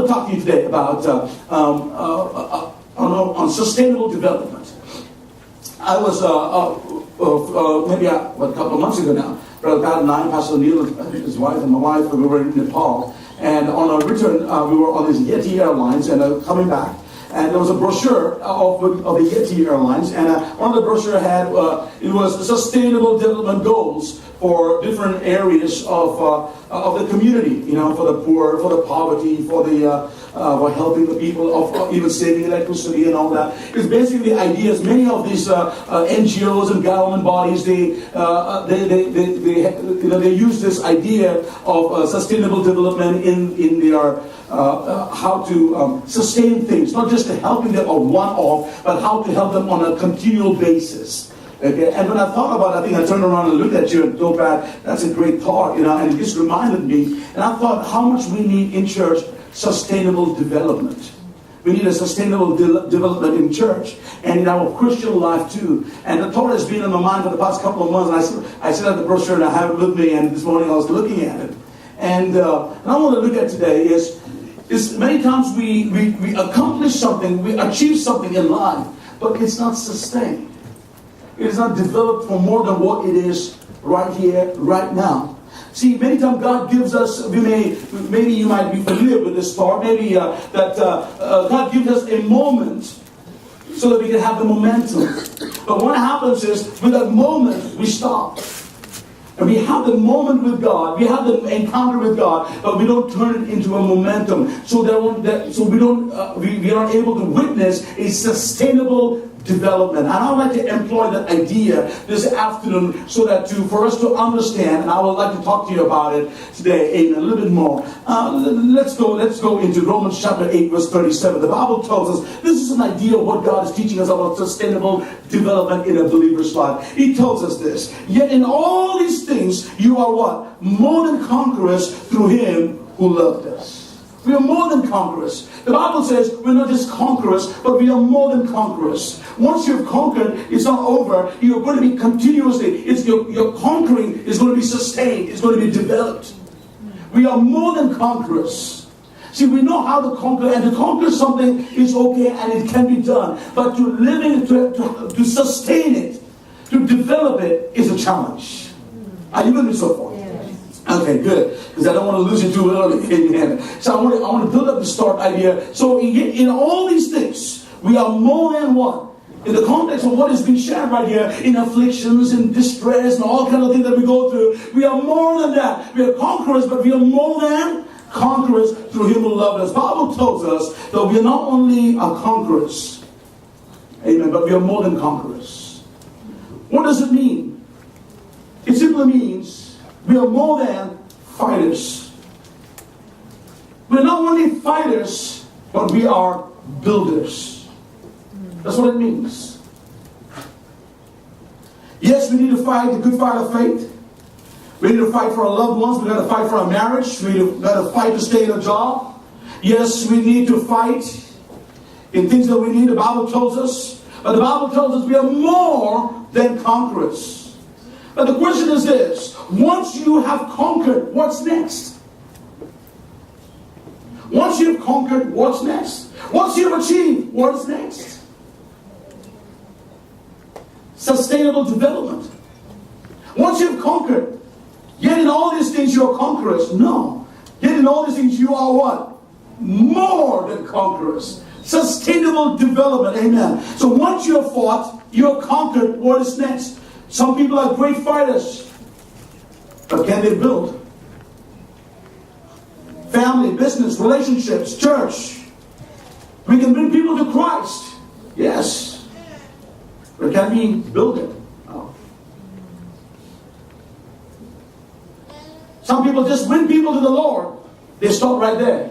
want to talk to you today about on sustainable development. I was maybe a couple of months ago now, Brother Pat and I, Pastor Neil, his wife, and my wife, we were in Nepal. And on our return, we were on these Yeti Airlines, and coming back. And there was a brochure of the Yeti Airlines, and one of the brochure had, it was Sustainable Development Goals for different areas of the community, for the poor, for the poverty, for helping the people, of even saving electricity and all that. It's basically ideas. Many of these NGOs and government bodies, they use this idea of sustainable development in their how to sustain things, not just to helping them on one-off, but how to help them on a continual basis. Okay, and when I thought about it, I think I turned around and looked at you and thought, that's a great thought, and it just reminded me. And I thought how much we need in church sustainable development. We need a sustainable development in church and in our Christian life too. And the thought has been on my mind for the past couple of months. And I sit at the brochure and I have it with me. And this morning I was looking at it. And I want to look at today is many times we accomplish something, we achieve something in life, but it's not sustained. It is not developed for more than what it is right here, right now. See, many times God gives us, maybe you might be familiar with this thought, maybe that God gives us a moment so that we can have the momentum. But what happens is, with that moment, we stop. And we have the moment with God, we have the encounter with God, but we don't turn it into a momentum. So we are not able to witness a sustainable development. And I would like to employ that idea this afternoon so that for us to understand, and I would like to talk to you about it today a little bit more. Let's go into Romans chapter 8 verse 37. The Bible tells us this is an idea of what God is teaching us about sustainable development in a believer's life. He tells us this: yet in all these things you are what? More than conquerors through Him who loved us. We are more than conquerors. The Bible says we're not just conquerors, but we are more than conquerors. Once you've conquered, it's not over. You're going to be continuously, your conquering is going to be sustained. It's going to be developed. We are more than conquerors. See, we know how to conquer, and to conquer something is okay and it can be done. But to live it, to sustain it, to develop it is a challenge. Are you with me so far? Okay, good. Because I don't want to lose you too early. Amen. So I want to build up the start idea. So in all these things, we are more than what? In the context of what is being shared right here, in afflictions, in distress, and all kind of things that we go through, we are more than that. We are conquerors, but we are more than conquerors through Him who loved us. The Bible tells us that we are not only conquerors, amen, but we are more than conquerors. What does it mean? It simply means we are more than fighters. We're not only fighters, but we are builders. That's what it means. Yes, we need to fight the good fight of faith. We need to fight for our loved ones. We've got to fight for our marriage. We've got to fight to stay in a job. Yes, we need to fight in things that we need. The Bible tells us. But the Bible tells us we are more than conquerors. But the question is this: once you have conquered, what's next? Once you've conquered, what's next? Once you've achieved, what's next? Sustainable development. Once you've conquered, yet in all these things you are conquerors. No. Yet in all these things you are what? More than conquerors. Sustainable development. Amen. So once you have fought, you have conquered, what is next? Some people are great fighters, but can they build? Family, business, relationships, church. We can bring people to Christ. Yes. But can we build it? No. Some people just win people to the Lord. They stop right there.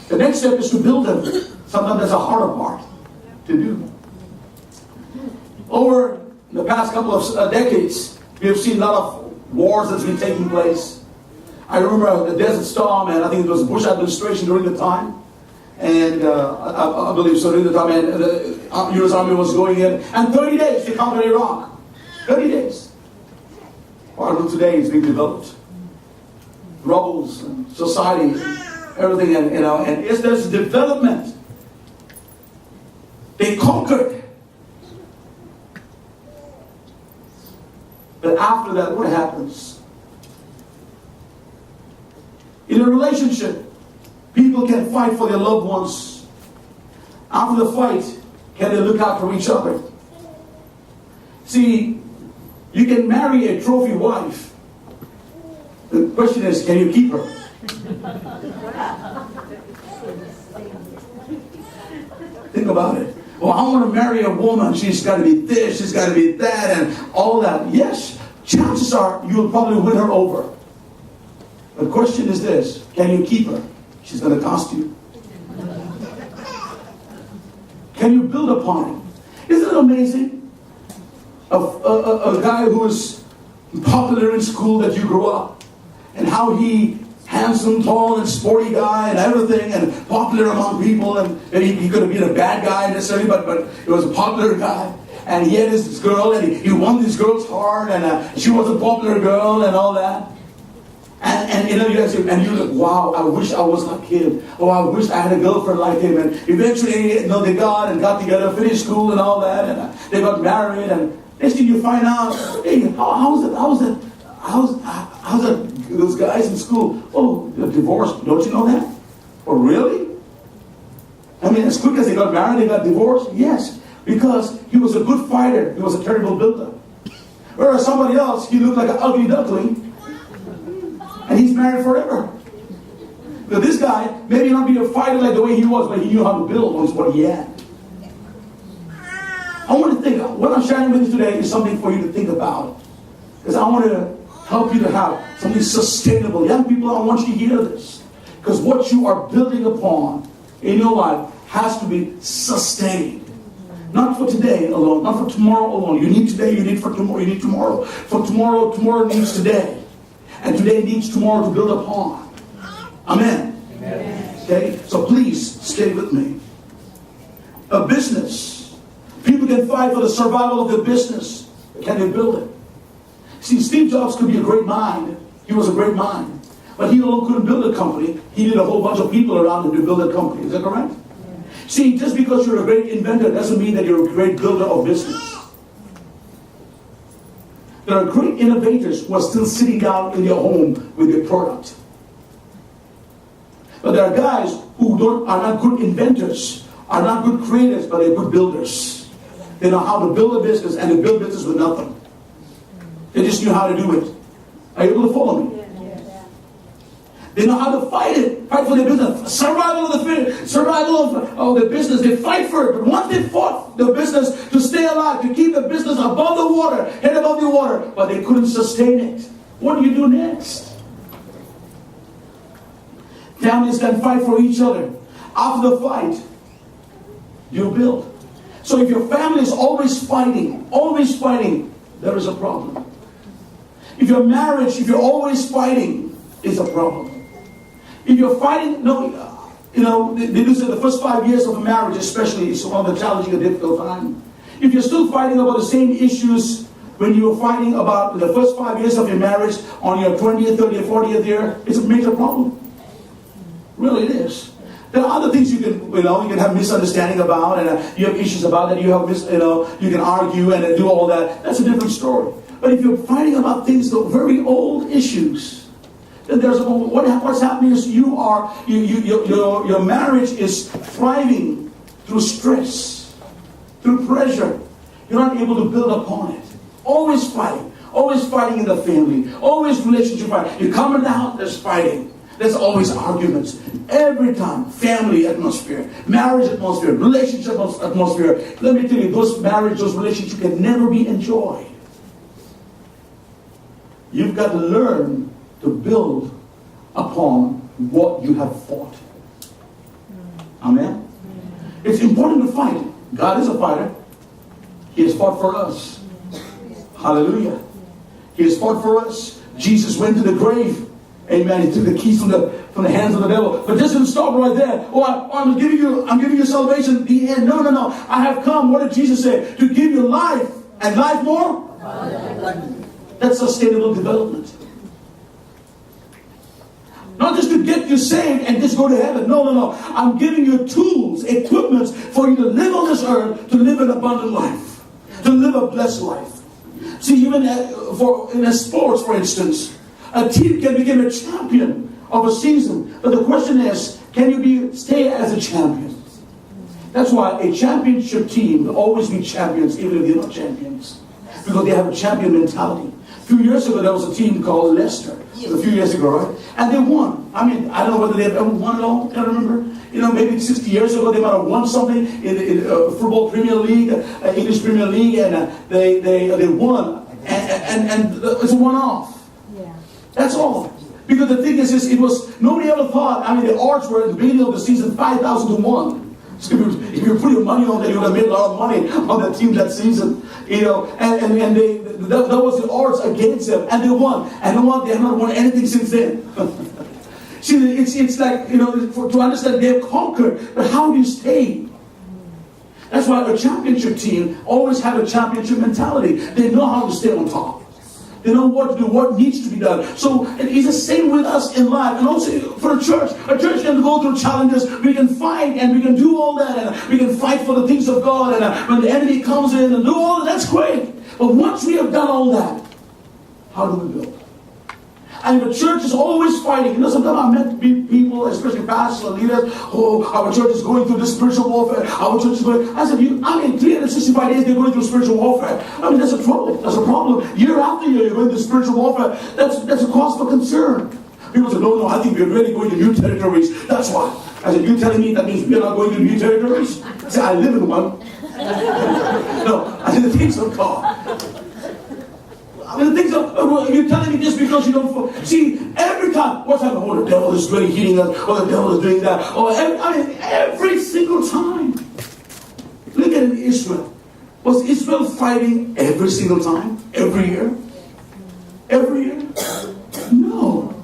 The next step is to build them. Sometimes that's a harder part to do. Over the past couple of decades, we have seen a lot of wars that's been taking place. I remember the Desert Storm, and I think it was the Bush administration during the time. And I believe so during the time, and the U.S. Army was going in. And 30 days they conquered Iraq. 30 days. Part of today is being developed. Rebels and society everything, and there's development. They conquered. But after that, what happens? In a relationship, people can fight for their loved ones. After the fight, can they look out for each other? See, you can marry a trophy wife. The question is, can you keep her? Think about it. Well, I want to marry a woman. She's got to be this, she's got to be that, and all that. Yes, chances are you'll probably win her over. The question is this, can you keep her? She's going to cost you. Can you build upon it? Isn't it amazing? A guy who was popular in school that you grew up, and how he, handsome, tall, and sporty guy, and everything, and popular among people, and he could have been a bad guy necessarily, but he was a popular guy. And he had this girl, and he won this girl's heart, and she was a popular girl, and all that. And you guys, and you're like, wow, I wish I was like him. Oh, I wish I had a girlfriend like him. And eventually, they got together, finished school and all that, and they got married. And next thing you find out, hey, how's that? Those guys in school, oh, they're divorced. Don't you know that? Oh, really? I mean, as quick as they got married, they got divorced? Yes, because he was a good fighter. He was a terrible builder. Whereas somebody else, he looked like an ugly duckling. And he's married forever. But this guy, maybe not be a fighter like the way he was, but he knew how to build was what he had. I want to think, what I'm sharing with you today is something for you to think about. Because I want to help you to have something sustainable. Young people, I want you to hear this. Because what you are building upon in your life has to be sustained. Not for today alone, not for tomorrow alone. You need today, you need for tomorrow, you need tomorrow. For tomorrow needs today. And today needs tomorrow to build upon. Amen. Amen. Okay, so please stay with me. A business. People can fight for the survival of their business. Can they build it? See, Steve Jobs could be a great mind. He was a great mind. But he alone couldn't build a company. He needed a whole bunch of people around him to build a company. Is that correct? Yeah. See, just because you're a great inventor doesn't mean that you're a great builder of business. There are great innovators who are still sitting down in their home with their product. But there are guys who are not good inventors, are not good creators, but they're good builders. They know how to build a business, and they build business with nothing. They just knew how to do it. Are you able to follow me? They know how to fight it. Fight for their business. Survival of the business. They fight for it. But once they fought the business to stay alive, to keep the business above the water, head above the water, but they couldn't sustain it. What do you do next? Families can fight for each other. After the fight, you build. So if your family is always fighting, there is a problem. If your marriage, if you're always fighting, it's a problem. If you're fighting, they do say the first 5 years of a marriage especially is one of the challenging and difficult time. If you're still fighting about the same issues when you were fighting about the first 5 years of your marriage on your 20th, 30th, 40th year, it's a major problem. Really it is. There are other things you can have misunderstanding about, and you have issues about that. You can argue and do all that. That's a different story. But if you're fighting about things, the very old issues, then what's happening is your marriage is thriving through stress, through pressure. You're not able to build upon it. Always fighting in the family, always relationship fighting. You come in the house, there's fighting. There's always arguments. Every time, family atmosphere, marriage atmosphere, relationship atmosphere. Let me tell you, those relationships can never be enjoyed. You've got to learn to build upon what you have fought. Amen? It's important to fight. God is a fighter. He has fought for us. Hallelujah. He has fought for us. Jesus went to the grave. Amen. He took the keys from the hands of the devil. But this didn't stop right there. I'm giving you salvation at the end. No. I have come. What did Jesus say? To give you life, and life more. That's sustainable development. Not just to get you saved and just go to heaven. No, no, no. I'm giving you tools, equipments for you to live on this earth, to live an abundant life, to live a blessed life. See, even in sports, for instance, a team can become a champion of a season. But the question is, can you stay as a champion? That's why a championship team will always be champions, even if they're not champions. Because they have a champion mentality. A few years ago, there was a team called Leicester. A few years ago, right? And they won. I mean, I don't know whether they've ever won it all. Can't remember. You know, maybe 60 years ago, they might have won something in football Premier League, English Premier League, and they won. And it's a one-off. Yeah. That's all. Because the thing is, it was, nobody ever thought, I mean, the odds were at the beginning of the season 5,000 to 1. So if you put your money on that, you would have made a lot of money on that team that season. You know, and that was the odds against them, and they won. And you know what? They have not won anything since then. See, it's like, you know, to understand they've conquered, but how do you stay? That's why a championship team always have a championship mentality. They know how to stay on top. They know what to do, what needs to be done. So it's the same with us in life. And also for a church can go through challenges. We can fight and we can do all that. And we can fight for the things of God. And when the enemy comes in and do all that, that's great. But once we have done all that, how do we build? And the church is always fighting. You know, sometimes I met people, especially pastors and leaders, oh, our church is going through this spiritual warfare. Our church is going. I said, 365 days they're going through spiritual warfare. I mean, that's a trouble. That's a problem. Year after year, you're going through spiritual warfare. That's a cause for concern. People say, no, I think we're really going to new territories. That's why. I said, you telling me that means we're not going to new territories? I said, I live in one. No, I said, the things of God. I mean, the things of, you're telling me this because you don't see every time. What's happening? Oh, the devil is really hitting us. Oh, the devil is doing that. Oh, every single time. Look at Israel. Was Israel fighting every single time? Every year? Every year? No.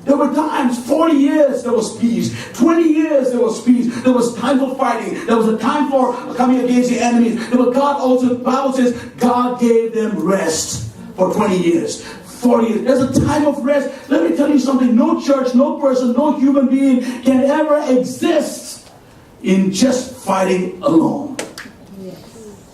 There were times, 40 years there was peace. 20 years there was peace. There was time for fighting. There was a time for coming against the enemies. But God also, the Bible says, God gave them rest for 20 years. 40 years. There's a time of rest. Let me tell you something. No church, no person, no human being can ever exist in just fighting alone.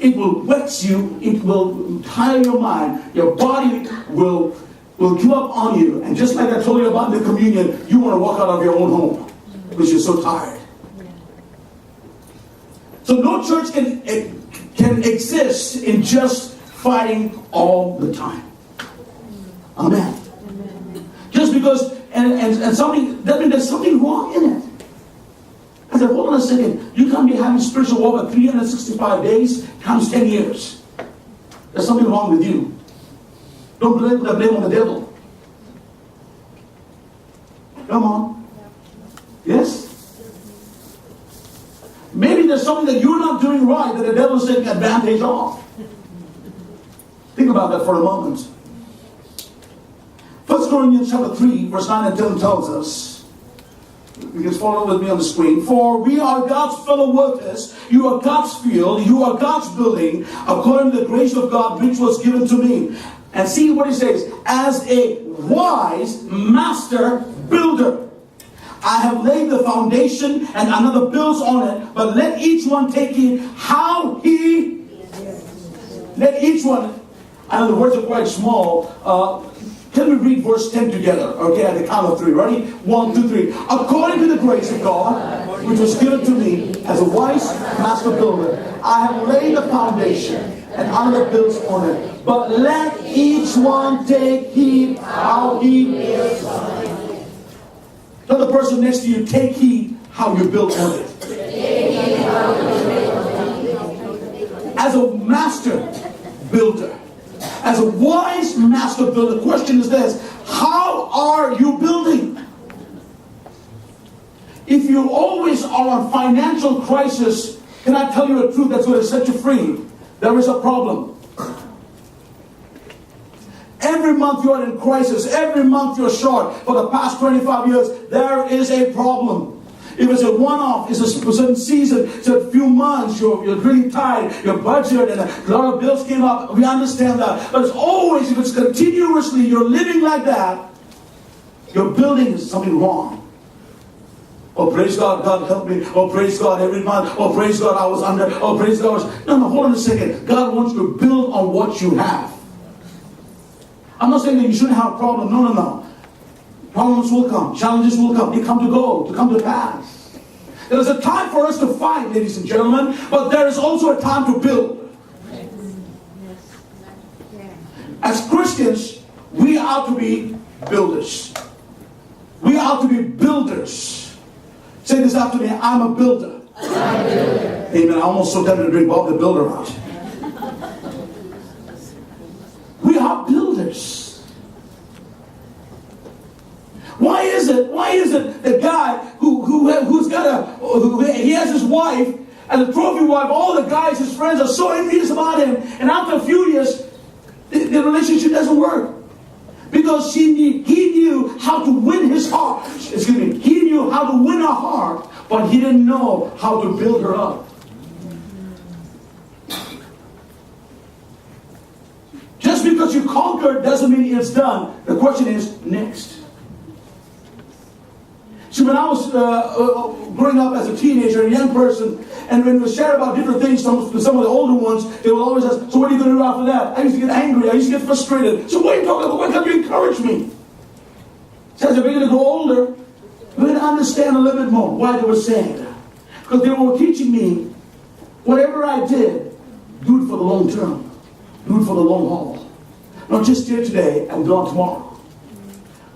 It will vex you. It will tire your mind. Your body will give up on you. And just like I told you about the communion, you want to walk out of your own home because you're so tired. So no church can exist in just fighting all the time. Amen. Just because, and something, that means there's something wrong in it. I said, hold on a second. You can't be having spiritual warfare 365 days times 10 years. There's something wrong with you. Don't put the blame on the devil. Come on. Yes? Maybe there's something that you're not doing right that the devil is taking advantage of. Think about that for a moment. 1 Corinthians chapter 3, verse 9 and 10 tells us, you can follow with me on the screen, for we are God's fellow workers, you are God's field, you are God's building, according to the grace of God which was given to me. And see what he says, as a wise master builder. I have laid the foundation and another builds on it, but let each one take it how he, let each one, I know the words are quite small, can we read verse 10 together? Okay, at the count of 3. Ready? 1, 2, 3. According to the grace of God, which was given to me as a wise master builder, I have laid the foundation, and another builds on it. But let each one take heed how he builds on it. Tell the person next to you, take heed how you build on it. As a master builder, as a wise master builder, the question is this: how are you building? If you always are on financial crisis, can I tell you a truth that's going to set you free? There is a problem. Every month you're in crisis. Every month you're short. For the past 25 years, there is a problem. If it's a one-off, it's a certain season, it's a few months, you're really tired, your budget and a lot of bills came up, we understand that. But it's always, if it's continuously, you're living like that, You're building something wrong. Oh, praise God, God help me. Oh, praise God, every month. Oh, praise God, I was under. Oh, praise God. No, hold on a second. God wants you to build on what you have. I'm not saying that you shouldn't have a problem. No. Problems will come. Challenges will come. They come to pass. There is a time for us to fight, ladies and gentlemen, but there is also a time to build. As Christians, we are to be builders. We are to be builders. Say this after me, I'm a builder. I'm a builder. Amen. I almost so tempted to bring Bob the Builder out. We are builders. Why is it the guy he has his wife and the trophy wife, all the guys, his friends are so envious about him, and after a few years, the relationship doesn't work. Because he knew how to win his heart. He knew how to win her heart, but he didn't know how to build her up. Just because you conquered doesn't mean it's done. The question is, next. See, when I was growing up as a teenager, a young person, and when we shared about different things, some of the older ones, they will always ask, so what are you going to do after that? I used to get angry. I used to get frustrated. So what are you talking about? Why can't you encourage me? Says if we're going to grow older, we're going to understand a little bit more why they were saying that. Because they were teaching me, whatever I did, do it for the long term. Do it for the long haul. Not just here today and gone tomorrow.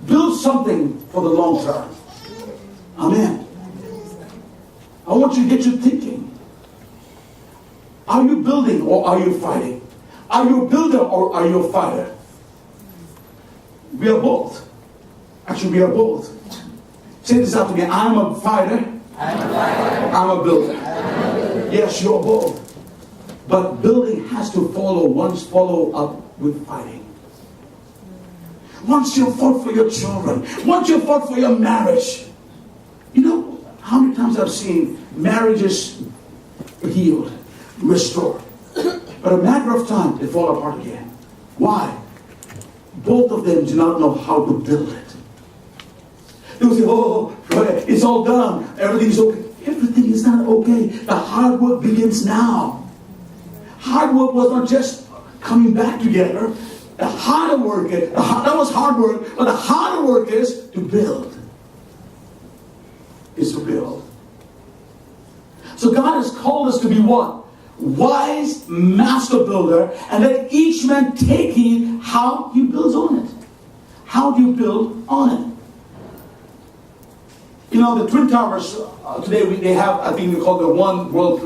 Build something for the long term. Amen. I want you to get your thinking. Are you building or are you fighting? Are you a builder or are you a fighter? We are both. Actually, we are both. Say this after me. I'm a fighter. I'm a builder. Yes, you're both. But building has to follow up with fighting. Once you fought for your children, once you fought for your marriage, you know how many times I've seen marriages healed, restored. But a matter of time, they fall apart again. Why? Both of them do not know how to build it. They will say, oh, it's all done. Everything's okay. Everything is not okay. The hard work begins now. Hard work was not just coming back together. The harder work, that was hard work, but the harder work is to build. So God has called us to be what? Wise master builder, and let each man take heed how he builds on it. How do you build on it? You know, the Twin Towers, today they have, I think we call it one World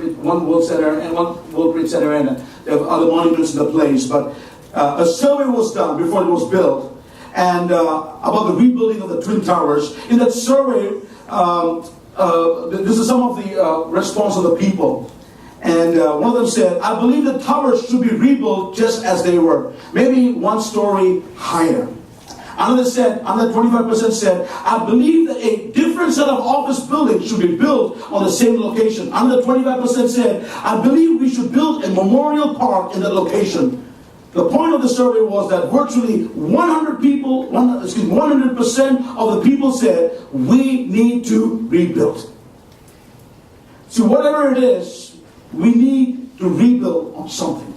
Center and one World Trade Center, and they have other monuments in the place. But a survey was done before it was built, and about the rebuilding of the Twin Towers. In that survey, this is some of the response of the people. And one of them said, I believe the towers should be rebuilt just as they were. Maybe one story higher. Another 25% said, I believe that a different set of office buildings should be built on the same location. Another 25% said, I believe we should build a memorial park in that location. The point of the survey was that virtually 100% of the people said, we need to rebuild. So whatever it is, we need to rebuild on something.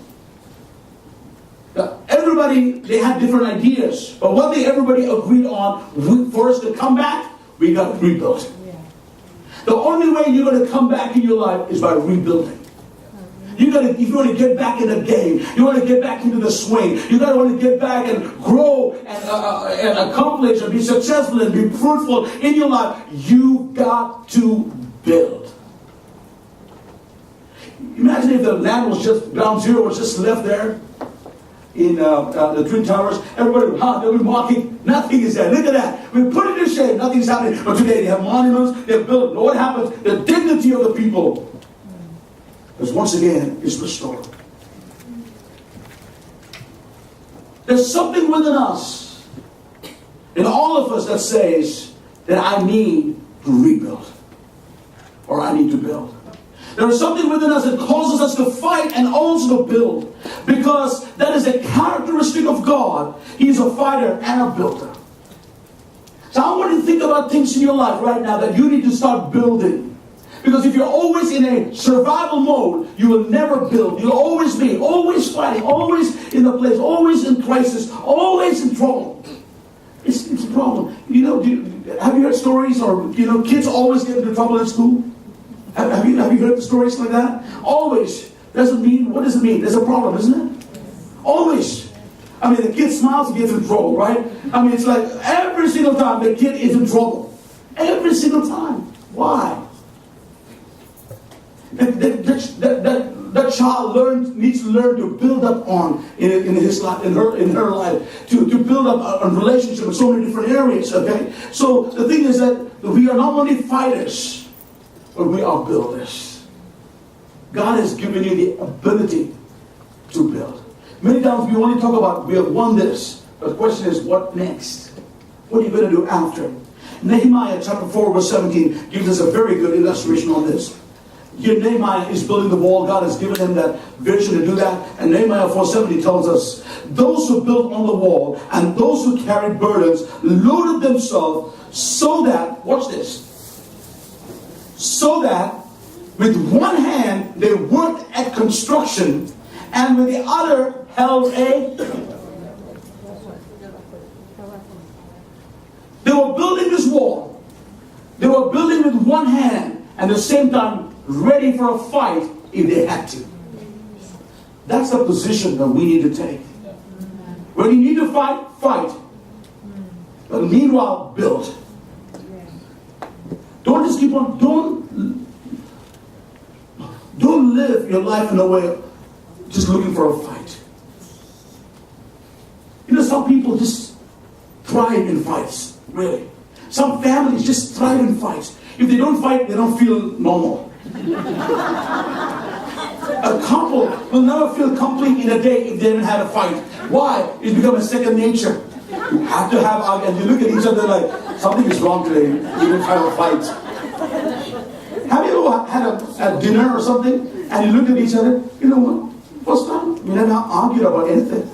Now, everybody, they had different ideas, but what everybody agreed on, for us to come back, we got to rebuild. Yeah. The only way you're going to come back in your life is by rebuilding. If you want to get back in the game, you want to get back into the swing, you got to want to get back and grow and accomplish and be successful and be fruitful in your life, you got to build. Imagine if the land was just, ground zero was just left there in the Twin Towers. Everybody, they'll be mocking. Nothing is there. Look at that. We put it in shade. Nothing's happening. But today they have monuments. They've built. What happens? The dignity of the people. Because once again, it's restored. There's something within us, in all of us, that says that I need to rebuild. Or I need to build. There is something within us that causes us to fight and also to build. Because that is a characteristic of God. He is a fighter and a builder. So I want you to think about things in your life right now that you need to start building. Because if you're always in a survival mode, you will never build. You'll always be, always fighting, always in the place, always in crisis, always in trouble. It's a problem. You know, have you heard stories or, kids always get into trouble in school? Have you heard the stories like that? Always. Doesn't mean, what does it mean? There's a problem, isn't it? Always. I mean, the kid smiles, he gets in trouble, right? I mean, it's like every single time the kid is in trouble. Every single time. Why? That child needs to learn to build up on in his life, in her life, to build up a relationship in so many different areas. Okay, so the thing is that we are not only fighters, but we are builders. God has given you the ability to build. Many times we only talk about we have won this, but the question is, what next? What are you going to do after? Nehemiah chapter 4 verse 17 gives us a very good illustration on this. Here Nehemiah is building the wall. God has given him that vision to do that. And Nehemiah 4:70 tells us, those who built on the wall and those who carried burdens loaded themselves so that, watch this, so that with one hand they worked at construction and with the other held a... They were building this wall. They were building with one hand and at the same time ready for a fight if they had to. That's the position that we need to take. When you need to fight, fight. But meanwhile, build. Don't just keep on, don't live your life in a way of just looking for a fight. Some people just thrive in fights, really. Some families just thrive in fights. If they don't fight, they don't feel normal. A couple will never feel complete in a day if they haven't had a fight. Why? It's become a second nature. You have to have, and you look at each other like, something is wrong today. You didn't have a fight. Have you ever had a dinner or something, and you look at each other, you know what? First time, we never argued about anything.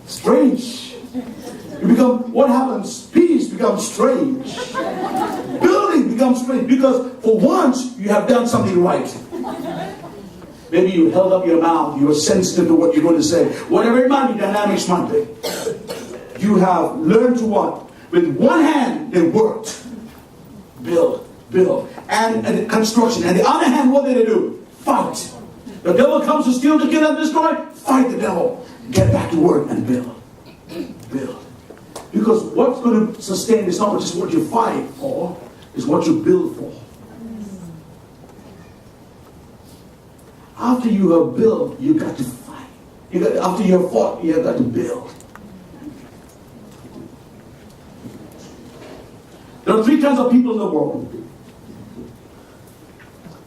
Strange. What happens? Peace becomes strange. Building becomes strange because for once you have done something right. Maybe you held up your mouth, you were sensitive to what you're going to say. Whatever it might be, dynamics might be. You have learned to what? With one hand, they worked. Build. And construction. And the other hand, what did they do? Fight. The devil comes to steal, to kill, and destroy. Fight the devil. Get back to work and build. Because what's going to sustain is not just what you fight for, it's what you build for. After you have built, you got to fight. After you have fought, you have got to build. There are three kinds of people in the world.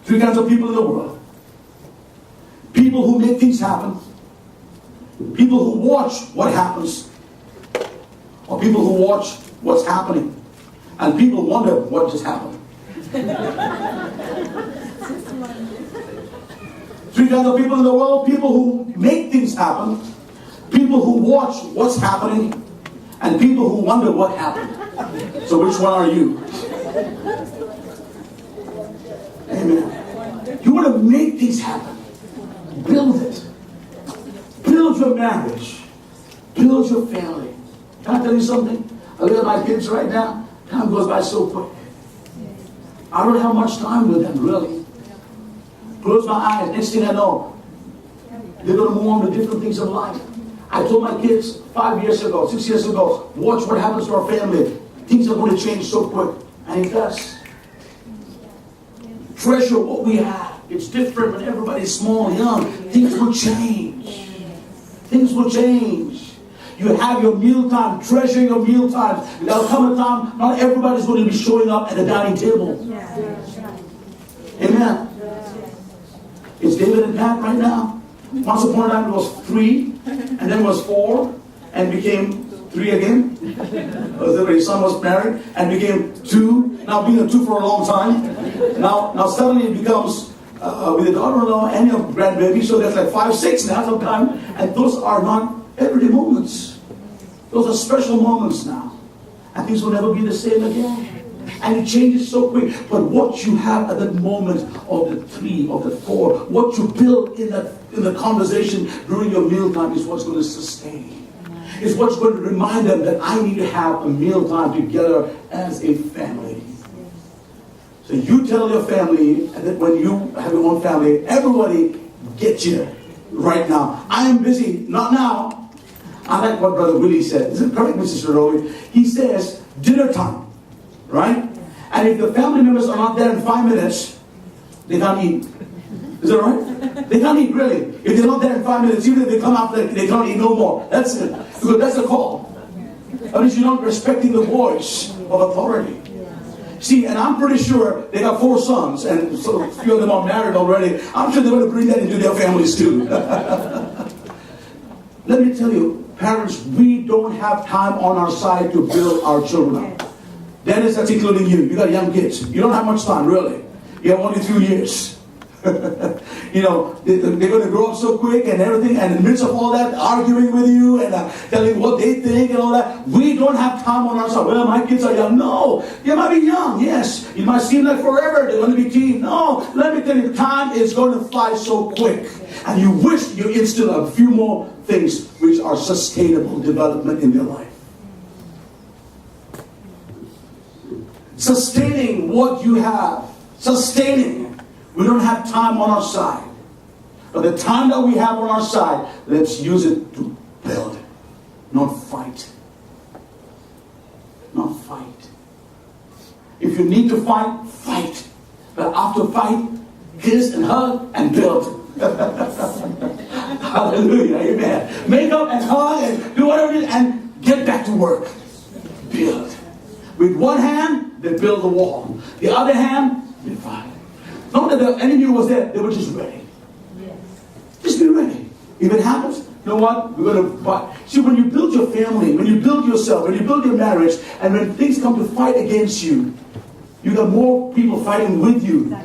Three kinds of people in the world. People who make things happen. People who watch what happens. Or people who watch what's happening. And people wonder what just happened. Three kinds of people in the world. People who make things happen. People who watch what's happening. And people who wonder what happened. So which one are you? Amen. You want to make things happen. Build it. Build your marriage. Build your family. Can I tell you something? I look at my kids right now. Time goes by so quick. I don't have much time with them, really. Close my eyes. Next thing I know, they're going to move on to different things in life. I told my kids 5 years ago, 6 years ago, watch what happens to our family. Things are going to change so quick. And it does. Treasure what we have. It's different when everybody's small and young. Things will change. Things will change. You have your meal time. Treasure your meal times. There'll come a time not everybody's going to be showing up at the dining table. Amen. It's David and Pat right now. Once upon a time it was 3, and then it was 4, and became 3 again. His son was married, and became 2. Now being a 2 for a long time. Now suddenly it becomes with a daughter-in-law and your grandbaby, so there's like 5, 6 now sometimes, and those are not everyday moments. Those are special moments now. and things will never be the same again. And it changes so quick. But what you have at that moment of the 3, of the 4, what you build in the conversation during your mealtime is what's going to sustain. It's what's going to remind them that I need to have a mealtime together as a family. So you tell your family that when you have your own family, everybody get you right now. I am busy, not now. I like what Brother Willie said. Is it correct, Mrs. Rowe? He says, dinner time. Right? And if the family members are not there in 5 minutes, they can't eat. Is that right? They can't eat, really. If they're not there in 5 minutes, even if they come after, they can't eat no more. That's it. Because that's the call. At least you're not respecting the voice of authority. See, and I'm pretty sure they got 4 sons, and so a few of them are married already. I'm sure they're going to bring that into their families too. Let me tell you, parents, we don't have time on our side to build our children up. Dennis, that's including you. You got young kids. You don't have much time, really. You have only 2 years. You know, they're going to grow up so quick and everything, and in the midst of all that, arguing with you and telling what they think and all that, we don't have time on our side. Well, my kids are young. No, they might be young, yes. It might seem like forever they're going to be teens. No, let me tell you, time is going to fly so quick. And you wish you instill a few more things which are sustainable development in their life. Sustaining what you have. Sustaining. We don't have time on our side. But the time that we have on our side, let's use it to build. Not fight. Not fight. If you need to fight, fight. But after fight, kiss and hug and build. Hallelujah. Amen. Make up and hug and do whatever it is and get back to work. Build. With one hand, they build the wall. The other hand, they fight. Not that the enemy was there, they were just ready. Yes. Just be ready. If it happens, you know what? We're going to fight. See, when you build your family, when you build yourself, when you build your marriage, and when things come to fight against you, you got more people fighting with you.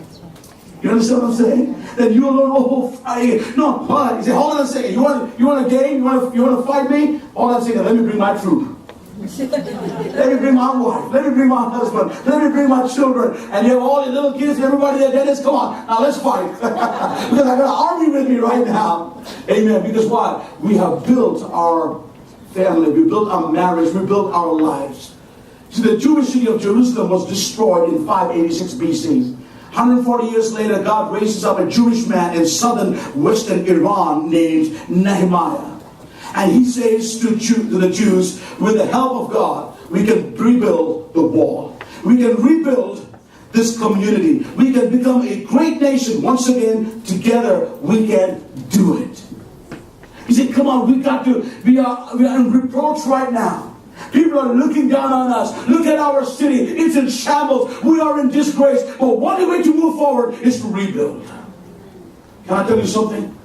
You understand what I'm saying? Then you alone fighting. No, hold on. You say, hold on a second. You want a game? You want to fight me? Hold on a second. Let me bring my troop. Let me bring my wife. Let me bring my husband. Let me bring my children. And you have all the little kids, everybody there. Dennis, come on. Now let's fight. Because I got an army with me right now. Amen. Because why? We have built our family. We built our marriage. We built our lives. See, the Jewish city of Jerusalem was destroyed in 586 BC. 140 years later, God raises up a Jewish man in southern western Iran named Nehemiah. And he says to the Jews, with the help of God, we can rebuild the wall. We can rebuild this community. We can become a great nation. Once again, together, we can do it. He said, come on, we are in reproach right now. People are looking down on us. Look at our city. It's in shambles. We are in disgrace. But one way to move forward is to rebuild. Can I tell you something?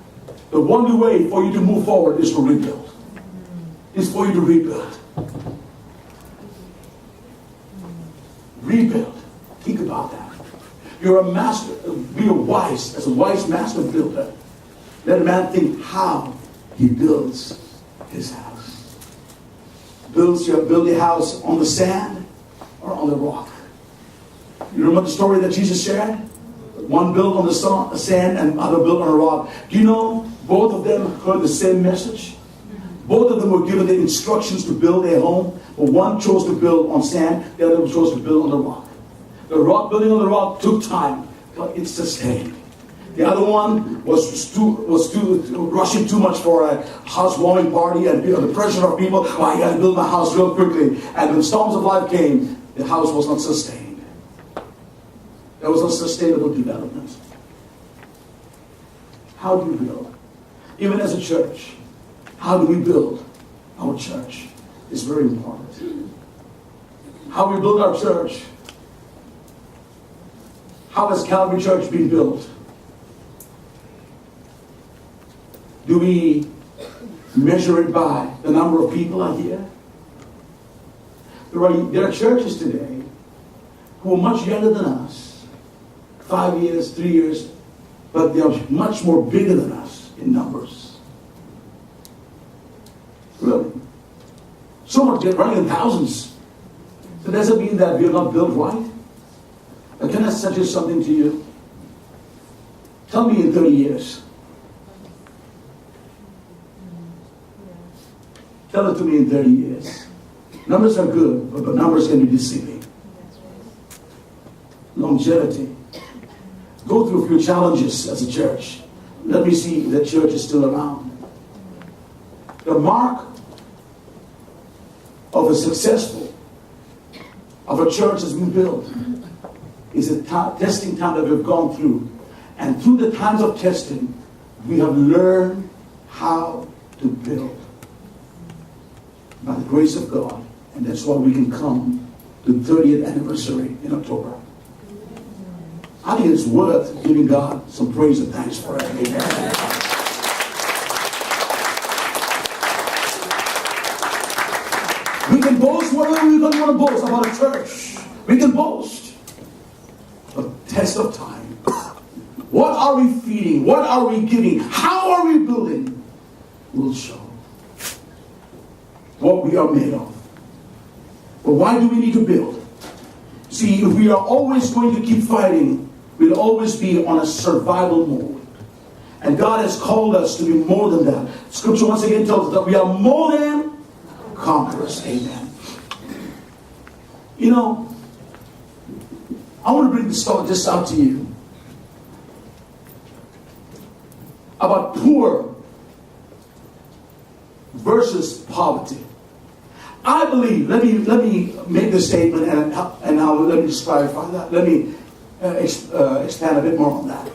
The only way for you to move forward is to rebuild. Is for you to rebuild. Rebuild. Think about that. You're a master. Be wise. As a wise master builder. Let a man think how he builds his house. Build your house on the sand or on the rock. You remember the story that Jesus shared? One built on the sand and other built on a rock. Do you know both of them heard the same message? Both of them were given the instructions to build a home. But one chose to build on sand, the other chose to build on the rock. The rock building on the rock took time, but it sustained. The other one was rushing too much for a housewarming party and the pressure of people. Oh, I got to build my house real quickly. And when storms of life came, the house was not sustained. There was no sustainable development. How do we build? Even as a church, how do we build our church? It's very important. How we build our church. How has Calvary Church been built? Do we measure it by the number of people out here? There are churches today who are much younger than us. 5 years, 3 years, but they are much more bigger than us in numbers. Really. Some are running in thousands. So does it mean that we are not built right? But can I suggest something to you? Tell me in 30 years. Tell it to me in 30 years. Numbers are good, but numbers can be deceiving. Longevity. Go through a few challenges as a church. Let me see that church is still around. The mark of a successful, of a church that's been built, is a testing time that we've gone through. And through the times of testing, we have learned how to build. By the grace of God. And that's why we can come to the 30th anniversary in October. I think it's worth giving God some praise and thanks for it. Amen. We can boast whatever we don't want to boast about a church. We can boast. But test of time. What are we feeding? What are we giving? How are we building? Will show what we are made of. But why do we need to build? See, if we are always going to keep fighting, we'll always be on a survival mode. And God has called us to be more than that. Scripture once again tells us that we are more than conquerors. Amen. You know, I want to bring this thought just out to you about poor versus poverty. I believe, let me make this statement and now let me just clarify that. Let me expand a bit more on that.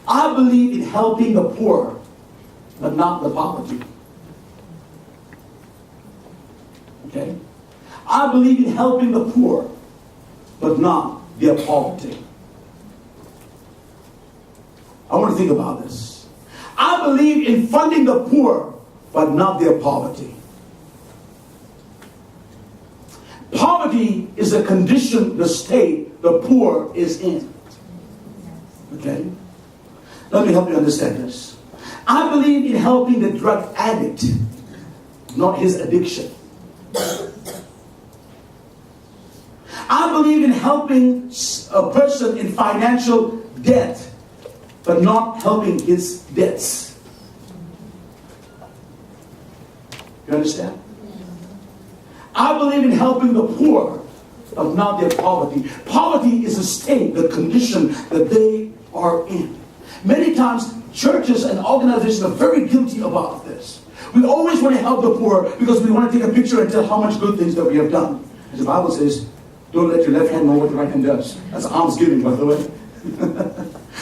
I believe in helping the poor, but not the poverty. Okay? I believe in helping the poor, but not their poverty. I want to think about this. I believe in funding the poor, but not their poverty. Poverty is a condition, the state the poor is in. Okay? Let me help you understand this. I believe in helping the drug addict, not his addiction. I believe in helping a person in financial debt, but not helping his debts. You understand? I believe in helping the poor, but not their poverty. Poverty is a state, the condition that they are in. Many times, churches and organizations are very guilty about this. We always want to help the poor because we want to take a picture and tell how much good things that we have done. As the Bible says, don't let your left hand know what the right hand does. That's almsgiving, by the way.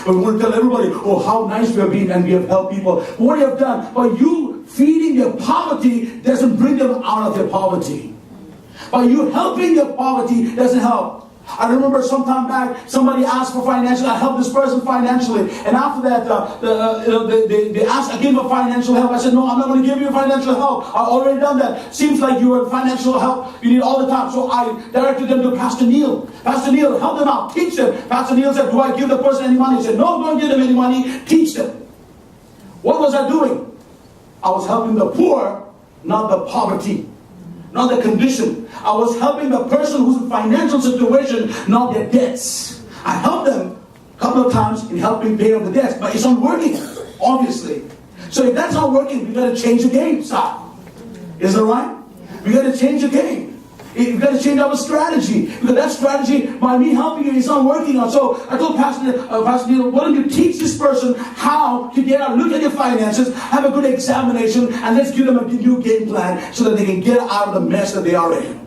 But we want to tell everybody, oh, how nice we have been and we have helped people. What you have done, by you feeding their poverty doesn't bring them out of their poverty. By you helping their poverty doesn't help. I remember some time back, somebody asked for financial. I helped this person financially, and after that, they asked, I gave them financial help. I said, no, I'm not going to give you financial help. I've already done that. Seems like you are financial help you need all the time. So I directed them to Pastor Neil. Pastor Neil, help them out, teach them. Pastor Neil said, do I give the person any money? He said, no, don't give them any money. Teach them. What was I doing? I was helping the poor, not the poverty. Not the condition. I was helping the person who's in financial situation, not their debts. I helped them a couple of times in helping pay off the debts, but it's not working, obviously. So if that's not working, we got to change the game, stop. Is that right? We got to change the game. We got to change our strategy, because that strategy, by me helping you, is not working out. So I told Pastor Neil, why don't you teach this person how to get out, look at their finances, have a good examination, and let's give them a new game plan so that they can get out of the mess that they are in.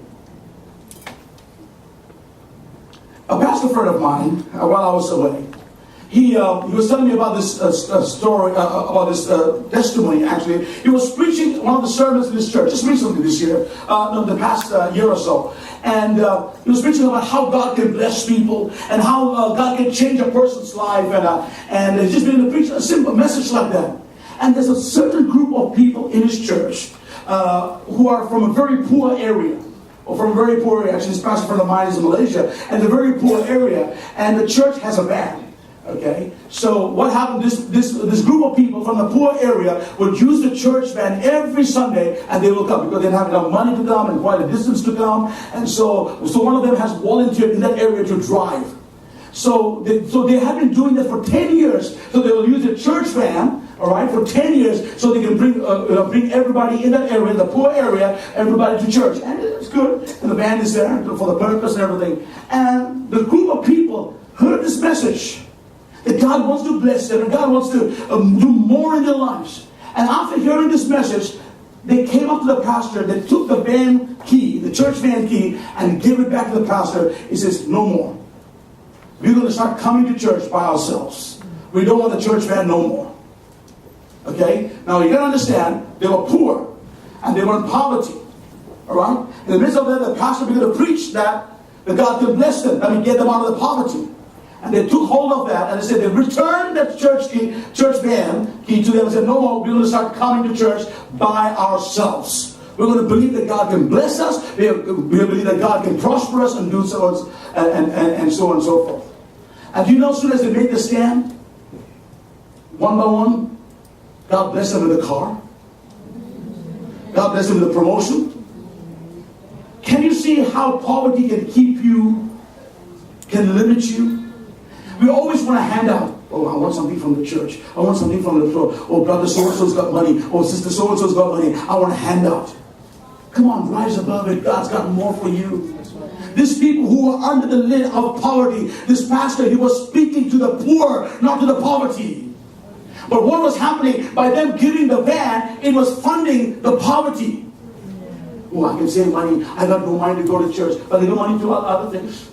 A pastor friend of mine, while I was away, he was telling me about this story, about this testimony, actually. He was preaching one of the sermons in his church, just recently this year, the past year or so. And he was preaching about how God can bless people, and how God can change a person's life. And he's just beginning to preach a simple message like that. And there's a certain group of people in his church who are from a very poor area. Or from a very poor area. Actually, this pastor friend of mine is in Malaysia, and a very poor area. And the church has a band. Okay, so what happened? This group of people from the poor area would use the church van every Sunday, and they will come because they didn't have enough money to come and quite a distance to come. And so one of them has volunteered in that area to drive. So they have been doing that for 10 years. So they will use a church van, all right, for 10 years, so they can bring everybody in that area, the poor area, everybody to church, and it's good. And the van is there for the purpose and everything. And the group of people heard this message. That God wants to bless them and God wants to do more in their lives. And after hearing this message, they came up to the pastor. They took the van key, the church van key, and gave it back to the pastor. He says, no more. We're going to start coming to church by ourselves. We don't want the church van no more. Okay? Now you got to understand, they were poor and they were in poverty. All right? In the midst of that, the pastor began to preach that God can bless them. That we get them out of the poverty. And they took hold of that and they said they returned that church van key to them and said, no more, we're going to start coming to church by ourselves. We're going to believe that God can bless us. We believe that God can prosper us and do so and so on and so forth. And do you know, as soon as they made the stand, one by one, God blessed them with a car. God blessed them with a promotion. Can you see how poverty can keep you, can limit you? We always want to hand out. Oh, I want something from the church. I want something from the floor. Oh, brother so-and-so's got money. Oh, sister so-and-so's got money. I want to hand out. Come on, rise above it. God's got more for you. These people who were under the lid of poverty, this pastor, he was speaking to the poor, not to the poverty. But what was happening? By them giving the van, it was funding the poverty. Oh, I can save money. I got no money to go to church. But they got money to other things.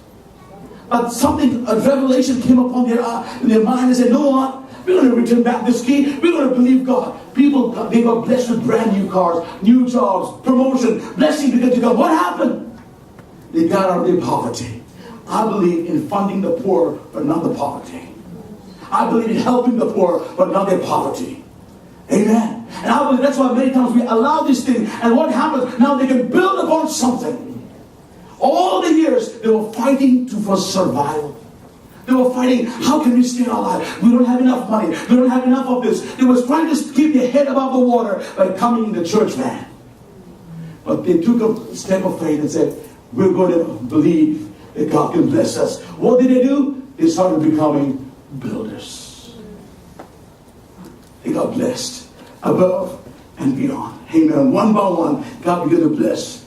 But a revelation came upon their mind and said, you know what? We're going to return back this key. We're going to believe God. People, they got blessed with brand new cars, new jobs, promotion, blessing because of God. What happened? They got out of their poverty. I believe in funding the poor, but not the poverty. I believe in helping the poor, but not their poverty. Amen. And I believe that's why many times we allow these things. And what happens? Now they can build upon something. All the years, they were fighting for survival. They were fighting, how can we stay alive? We don't have enough money. We don't have enough of this. They were trying to keep their head above the water by coming in the church van. But they took a step of faith and said, we're going to believe that God can bless us. What did they do? They started becoming builders. They got blessed above and beyond. Amen. One by one, God began to bless.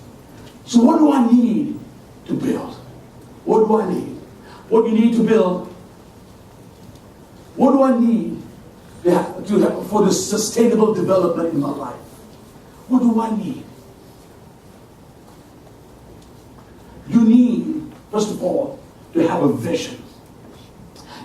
So what do I need to build? What do I need? What do you need to build? What do I need for the sustainable development in my life? What do I need? You need, first of all, to have a vision.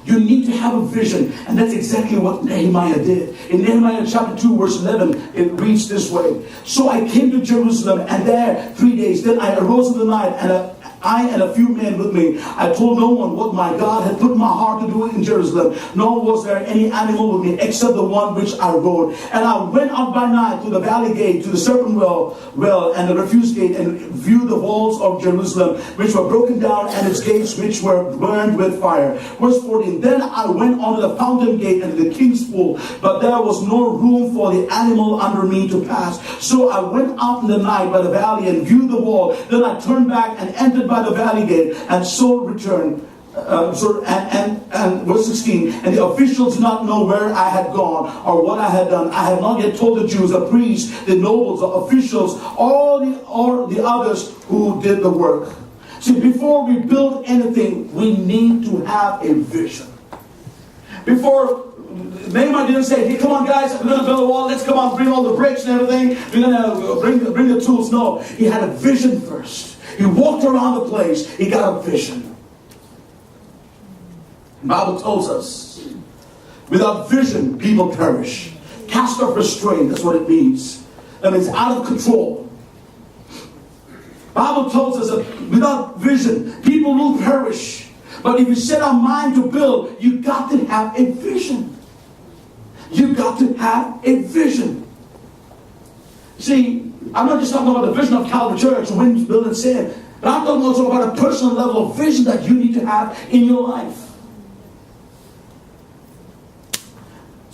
You need to have a vision. And that's exactly what Nehemiah did. In Nehemiah chapter 2 verse 11, it reads this way. So I came to Jerusalem, and there 3 days. Then I arose in the night, and I and a few men with me. I told no one what my God had put in my heart to do in Jerusalem, nor was there any animal with me except the one which I rode. And I went out by night to the valley gate, to the serpent well, and the refuse gate, and viewed the walls of Jerusalem, which were broken down, and its gates which were burned with fire. Verse 14. Then I went unto the fountain gate and to the king's pool, but there was no room for the animal under me to pass. So I went out in the night by the valley and viewed the wall. Then I turned back and entered by the valley gate, and so returned. And verse 16, and the officials did not know where I had gone or what I had done. I had not yet told the Jews, the priests, the nobles, the officials, all the others who did the work. See, before we build anything, we need to have a vision. Before Nehemiah didn't say, hey, come on guys, we're going to build a wall. Let's come on, bring all the bricks and everything. We're going to bring the tools. No, he had a vision first. He walked around the place. He got a vision. The Bible tells us, without vision, people perish. Cast off restraint, that's what it means. That means out of control. The Bible tells us that without vision, people will perish. But if you set our mind to build, you got to have a vision. You got to have a vision. See, I'm not just talking about the vision of Calvary Church, wins, build, and sin. But I'm talking also about a personal level of vision that you need to have in your life.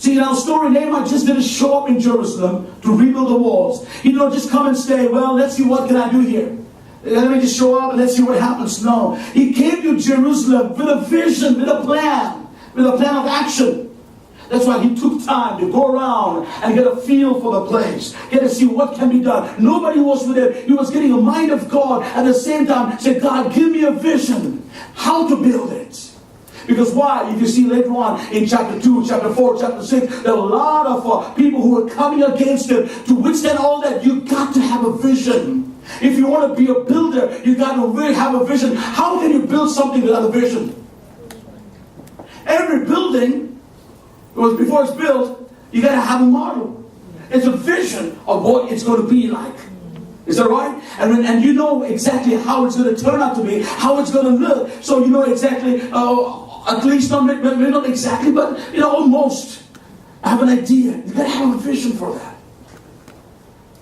See, in our story, Nehemiah just didn't show up in Jerusalem to rebuild the walls. He didn't just come and say, well, let's see what can I do here. Let me just show up and let's see what happens. No. He came to Jerusalem with a vision, with a plan of action. That's why he took time to go around and get a feel for the place. Get to see what can be done. Nobody was with him. He was getting a mind of God. At the same time, say, God, give me a vision. How to build it. Because why? If you see later on in chapter 2, chapter 4, chapter 6, there are a lot of people who are coming against him. To withstand all that, you've got to have a vision. If you want to be a builder, you've got to really have a vision. How can you build something without a vision? Every building, before it's built, you got to have a model. It's a vision of what it's going to be like. Is that right? And you know exactly how it's going to turn out to be, how it's going to look. So you know exactly, at least maybe not exactly, but almost have an idea. You got to have a vision for that.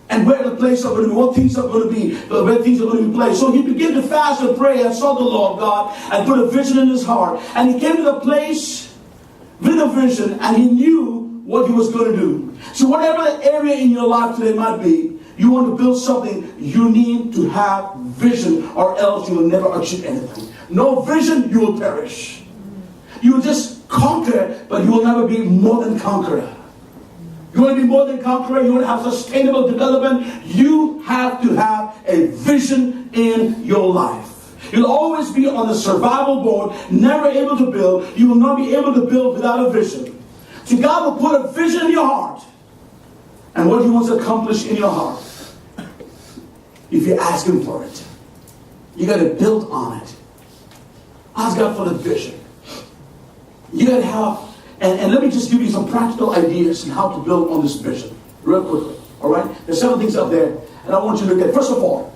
And where the place are going to be, what things are going to be, where things are going to be placed. So he began to fast and pray and saw the Lord God and put a vision in his heart. And he came to the place with a vision and he knew what he was going to do. So whatever area in your life today might be, you want to build something, you need to have vision or else you will never achieve anything. No vision, you will perish. You will just conquer, but you will never be more than conqueror. You want to be more than conqueror, you want to have sustainable development, you have to have a vision in your life. You'll always be on the survival board, never able to build. You will not be able to build without a vision. So God will put a vision in your heart. And what he wants to accomplish in your heart, if you ask him for it, you got to build on it. Ask God for the vision. You got to have, and let me just give you some practical ideas on how to build on this vision, real quickly. All right? There's 7 things up there, and I want you to look at. First of all,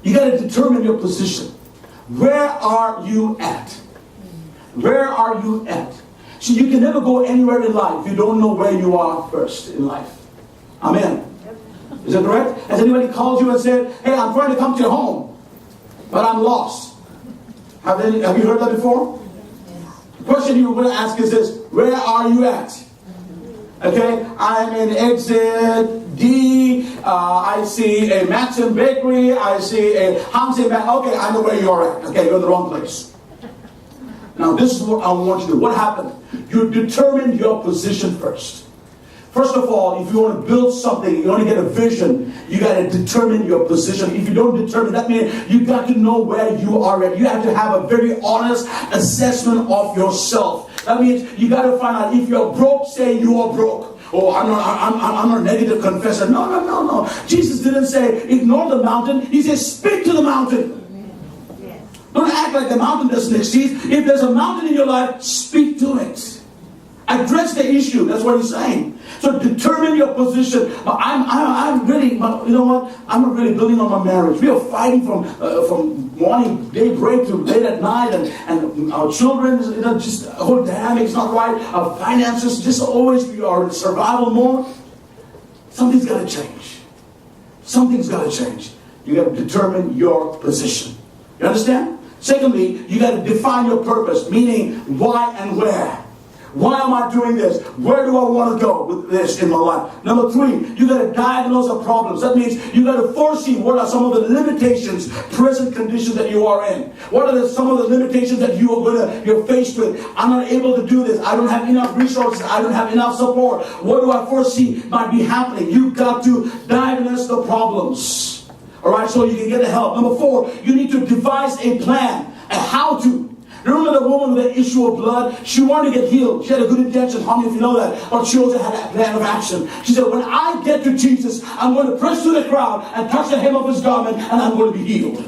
you got to determine your position. Where are you at? Where are you at? So you can never go anywhere in life if you don't know where you are first in life. Amen. Is that correct? Has anybody called you and said, hey, I'm trying to come to your home, but I'm lost? Have you heard that before? The question you're going to ask is this: where are you at? Okay, I'm in exit D. I see a Maxim Bakery. I see a Hansen Bank. Okay, I know where you are at. Okay, you're in the wrong place. Now, this is what I want you to do. What happened? You determined your position first. First of all, if you want to build something, you want to get a vision, you got to determine your position. If you don't determine, that means you got to know where you are at. You have to have a very honest assessment of yourself. That means you got to find out if you're broke, say you are broke. Oh, I'm not a negative confessor. No. Jesus didn't say ignore the mountain. He said speak to the mountain. Don't act like the mountain doesn't exist. If there's a mountain in your life, speak to it. Address the issue. That's what he's saying. So determine your position. I'm really, you know what? I'm really building on my marriage. We are fighting from morning, daybreak to late at night, and our children, just the whole dynamic's not right. Our finances, just always we are in survival mode. Something's got to change. Something's got to change. You got to determine your position. You understand? Secondly, you got to define your purpose, meaning why and where. Why am I doing this? Where do I want to go with this in my life? Number 3, you got to diagnose the problems. That means you got to foresee what are some of the limitations, present conditions that you are in. What are some of the limitations that you're faced with? I'm not able to do this. I don't have enough resources. I don't have enough support. What do I foresee might be happening? You've got to diagnose the problems. All right, so you can get the help. Number 4, you need to devise a plan, a how to. Remember the woman with the issue of blood? She wanted to get healed. She had a good intention. How many of you know that? But she also had a plan of action. She said, when I get to Jesus, I'm going to press through the crowd and touch the hem of his garment, and I'm going to be healed.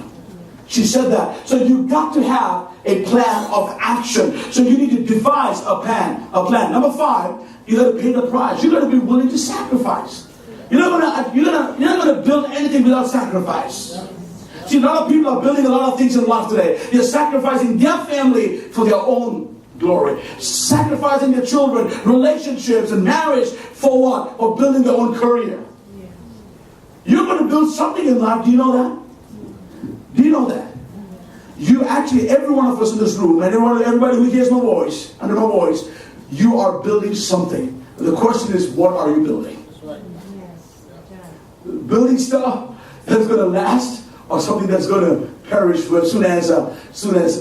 She said that. So you've got to have a plan of action. So you need to devise a plan. Number 5, you got to pay the price. You got to be willing to sacrifice. You're not going to build anything without sacrifice. See, a lot of people are building a lot of things in life today. They're sacrificing their family for their own glory. Sacrificing their children, relationships, and marriage for what? For building their own career. You're going to build something in life. Do you know that? Do you know that? You actually, every one of us in this room, and everybody who hears my voice, under my voice, you are building something. The question is, what are you building? That's right. Building stuff that's going to last, or something that's going to perish as soon as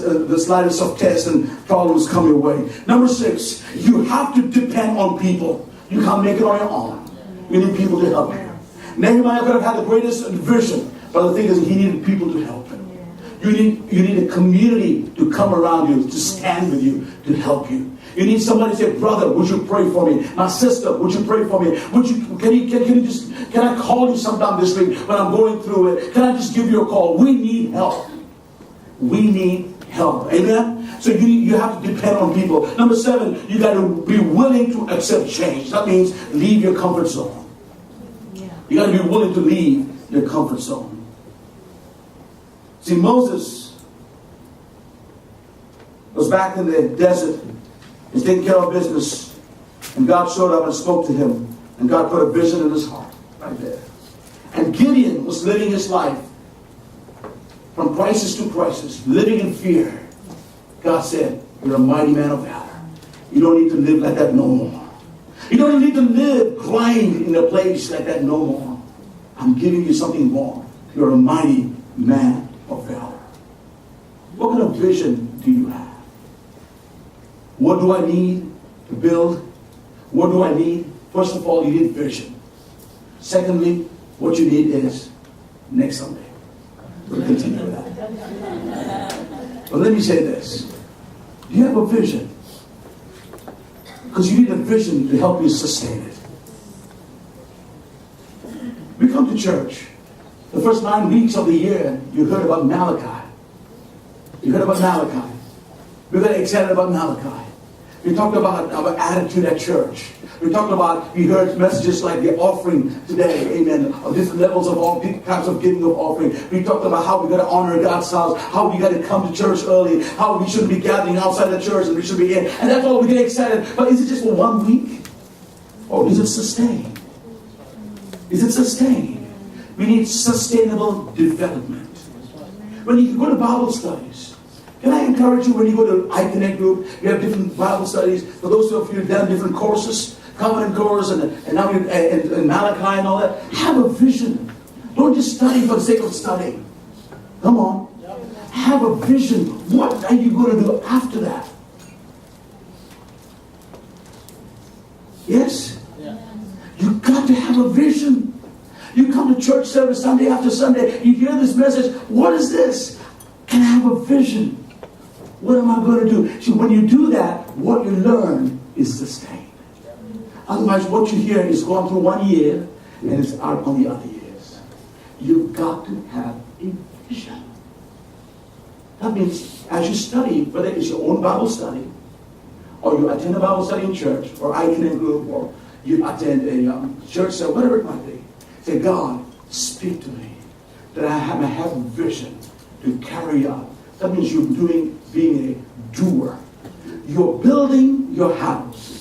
the slightest of tests and problems come your way. Number 6, you have to depend on people. You can't make it on your own. You need people to help you. Nehemiah could have had the greatest vision, but the thing is, he needed people to help him. You need a community to come around you, to stand with you, to help you. You need somebody to say, brother, would you pray for me? My sister, would you pray for me? Can I call you sometime this week when I'm going through it? Can I just give you a call? We need help. We need help. Amen? So you have to depend on people. Number 7, you got to be willing to accept change. That means leave your comfort zone. You got to be willing to leave your comfort zone. See, Moses was back in the desert. He's taking care of business. And God showed up and spoke to him. And God put a vision in his heart right there. And Gideon was living his life from crisis to crisis, living in fear. God said, you're a mighty man of valor. You don't need to live like that no more. You don't need to live, grind in a place like that no more. I'm giving you something more. You're a mighty man of valor. What kind of vision do you have? What do I need to build? What do I need? First of all, you need vision. Secondly, what you need is next Sunday. We'll continue with that. But let me say this. Do you have a vision? Because you need a vision to help you sustain it. We come to church. The first 9 weeks of the year, you heard about Malachi. You heard about Malachi. We got excited about Malachi. We talked about our attitude at church. We talked about, we heard messages like the offering today, amen, of different levels of all types of giving of offering. We talked about how we got to honor God's house, how we got to come to church early, how we shouldn't be gathering outside the church and we should be in. And that's all we get excited. But is it just for 1 week? Or is it sustained? Is it sustained? We need sustainable development. When you go to Bible studies, can I encourage you, when you go to iConnect group, you have different Bible studies. For those of you who have done different courses, Covenant course, and now and Malachi and all that, have a vision. Don't just study for the sake of studying. Come on. Have a vision. What are you going to do after that? Yes? You've got to have a vision. You come to church service Sunday after Sunday, you hear this message. What is this? Can I have a vision? What am I going to do? See, when you do that, what you learn is sustained. Otherwise, what you hear is gone through 1 year and it's out on the other years. You've got to have a vision. That means as you study, whether it's your own Bible study, or you attend a Bible study in church, or iConnect group, or you attend a church service, whatever it might be, say, God, speak to me, that I have a vision to carry out. That means you're being a doer. You're building your house.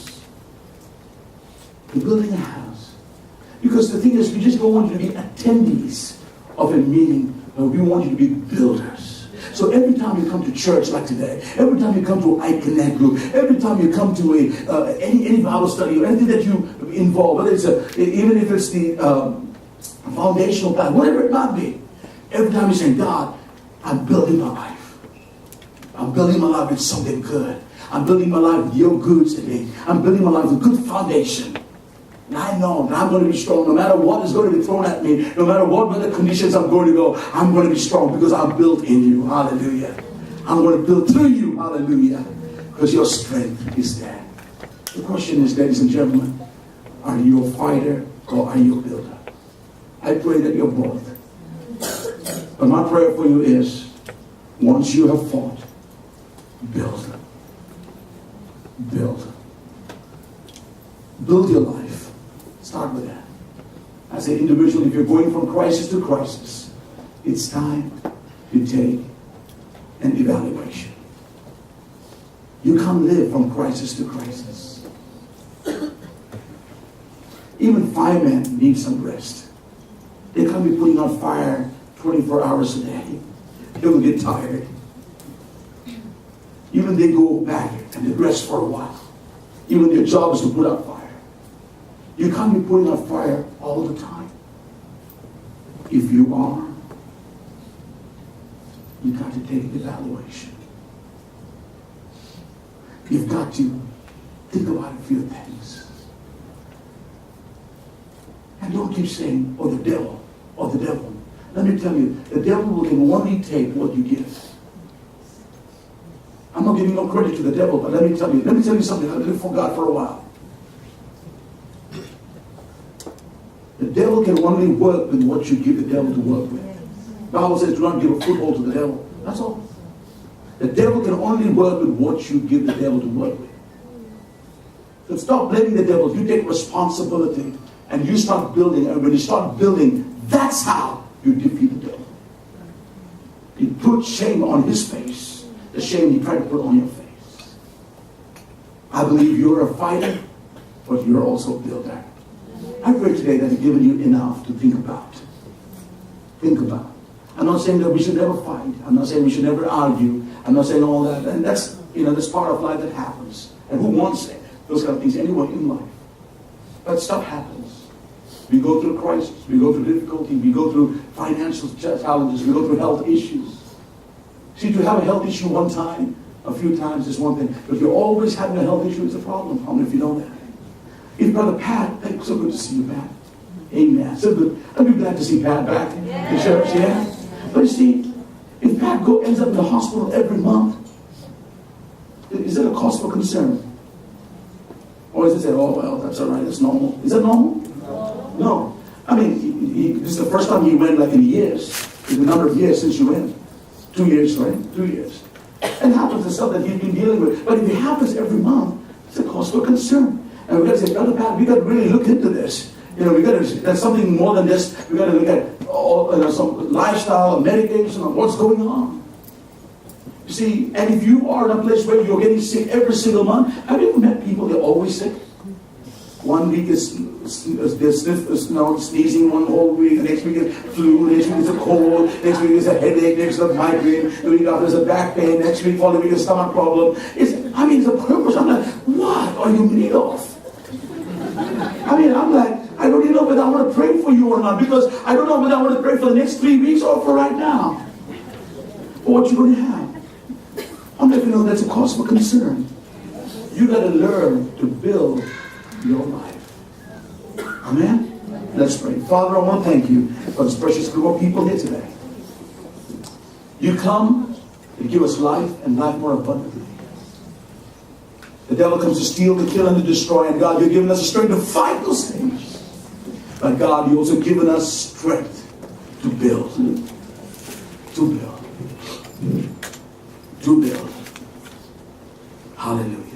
You're building a house. Because the thing is, we just don't want you to be attendees of a meeting, but we want you to be builders. So every time you come to church like today, every time you come to iConnect group, every time you come to any Bible study or anything that you involve, whether it's even if it's the foundational plan, whatever it might be, every time you say, God, I'm building my life. I'm building my life with something good. I'm building my life with your goods to me. I'm building my life with a good foundation. And I know that I'm going to be strong no matter what is going to be thrown at me, no matter what weather conditions I'm going to go, I'm going to be strong because I'm built in you. Hallelujah. I'm going to build through you. Hallelujah. Because your strength is there. The question is, ladies and gentlemen, are you a fighter or are you a builder? I pray that you're both. But my prayer for you is, once you have fought, build. Build. Build your life. Start with that. As an individual, if you're going from crisis to crisis, it's time to take an evaluation. You can't live from crisis to crisis. Even firemen need some rest. They can't be putting on fire 24 hours a day. They will get tired. Even they go back and they rest for a while. Even their job is to put out fire. You can't be putting out fire all the time. If you are, you've got to take an evaluation. You've got to think about a few things. And don't keep saying, oh, the devil, oh, the devil. Let me tell you, the devil can only take what you give. I'm not giving no credit to the devil, but let me tell you something. I live for God for a while. The devil can only work with what you give the devil to work with. The Bible says do not give a foothold to the devil. That's all. The devil can only work with what you give the devil to work with. So stop blaming the devil. You take responsibility and you start building. And when you start building, that's how you defeat the devil. You put shame on his face. The shame you try to put on your face. I believe you're a fighter, but you're also a builder. I pray today that I've given you enough to think about. Think about. I'm not saying that we should never fight. I'm not saying we should never argue. I'm not saying all that. And that's part of life that happens. And who wants it? Those kind of things anyway in life. But stuff happens. We go through crisis. We go through difficulty. We go through financial challenges. We go through health issues. See, to have a health issue one time, a few times is one thing. But you're always having a health issue, it's a problem. How many of you know that? If Brother Pat, it's so good to see you, Pat. Amen. So good. I'd be glad to see Pat back in church, yeah? But you see, if Pat ends up in the hospital every month, is it a cause for concern? Or is it say, oh, well, that's all right, that's normal. Is that normal? No. I mean, this is the first time you went like in years. It's a number of years since you went. 2 years, right? 2 years. It happens to stuff that he's been dealing with. But if it happens every month, it's a cause for concern. And we got to say, Brother Pat, we got to really look into this. We got to, there's something more than this. We got to look at all, some lifestyle, medication, and what's going on. You see, and if you are in a place where you're getting sick every single month, have you ever met people that are always sick? 1 week is sneezing one whole week, the next week is flu, next week is a cold, next week is a headache, next week is a migraine, the week after is a back pain, next week, following week is a stomach problem. It's a purpose. I'm like, what are you in need of? I'm like, I don't even know whether I want to pray for you or not, because I don't know whether I want to pray for the next 3 weeks or for right now. Or what you're going to have. I'm letting you know that's a cause for concern. You got to learn to build your life. Amen? Let's pray. Father, I want to thank you for this precious group of people here today. You come to give us life and life more abundantly. The devil comes to steal, to kill, and to destroy. And God, you've given us the strength to fight those things. But God, you've also given us strength to build. To build. To build. Hallelujah.